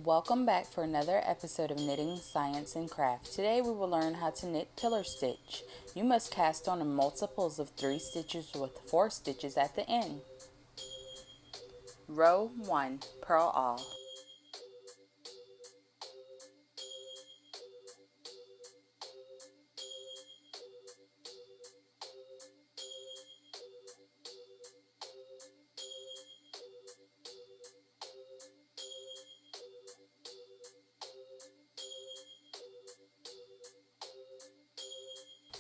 Welcome back for another episode of Knitting Science and Craft. Today we will learn how to knit pillar stitch. You must cast on multiples of 3 stitches with 4 stitches at the end. Row 1, purl all.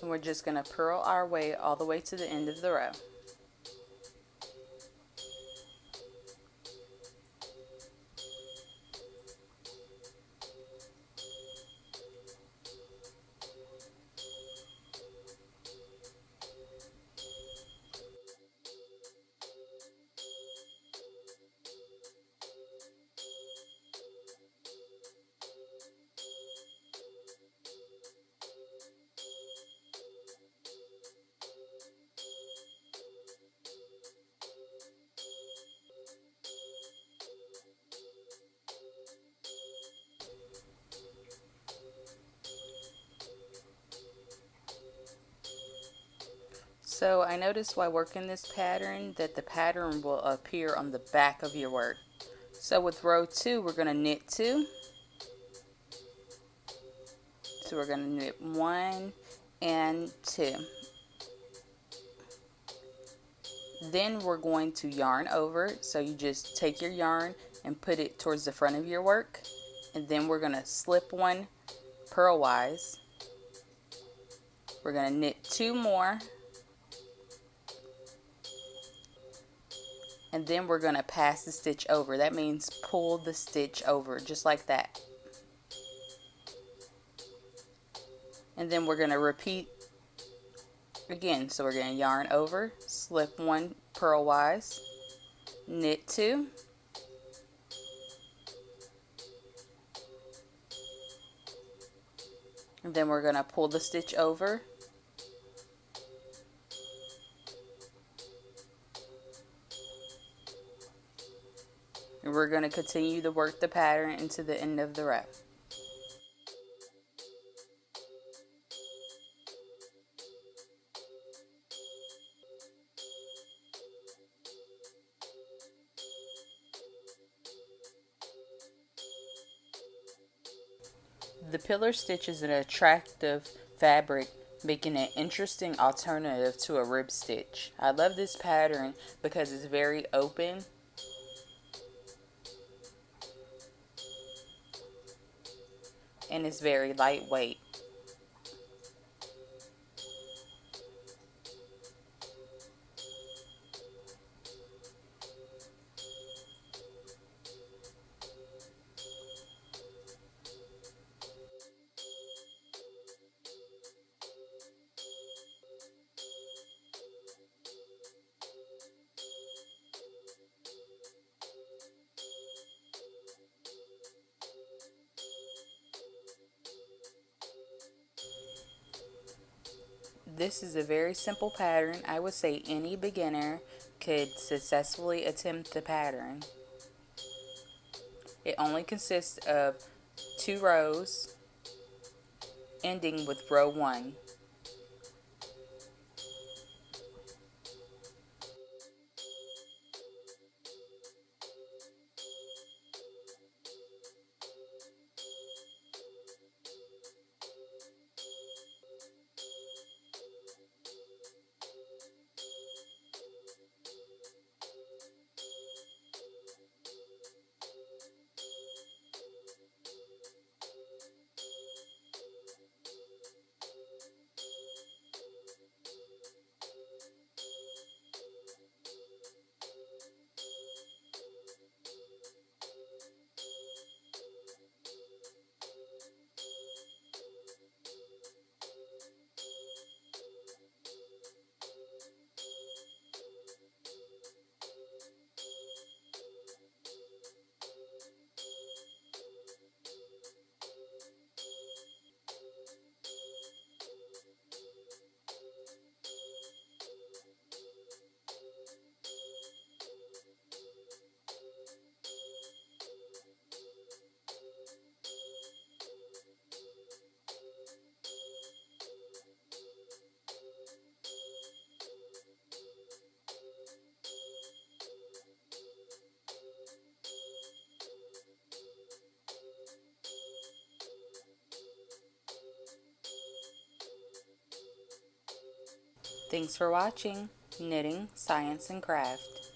And we're just going to purl our way all the way to the end of the row. So I noticed while working this pattern that the pattern will appear on the back of your work. So with row 2 we're going to knit 2. So we're going to knit 1 and 2. Then we're going to yarn over. So you just take your yarn and put it towards the front of your work. And then we're going to slip one purlwise. We're going to knit 2 more. And then we're going to pass the stitch over. That means pull the stitch over, just like that. And then we're going to repeat again. So we're going to yarn over, slip one purlwise, knit 2, and then we're going to pull the stitch over, and we're going to continue to work the pattern into the end of the row. The pillar stitch is an attractive fabric, making an interesting alternative to a rib stitch. I love this pattern because it's very open and it's very lightweight. This is a very simple pattern. I would say any beginner could successfully attempt the pattern. It only consists of 2 rows ending with row 1. Thanks for watching Knitting, Science, and Craft.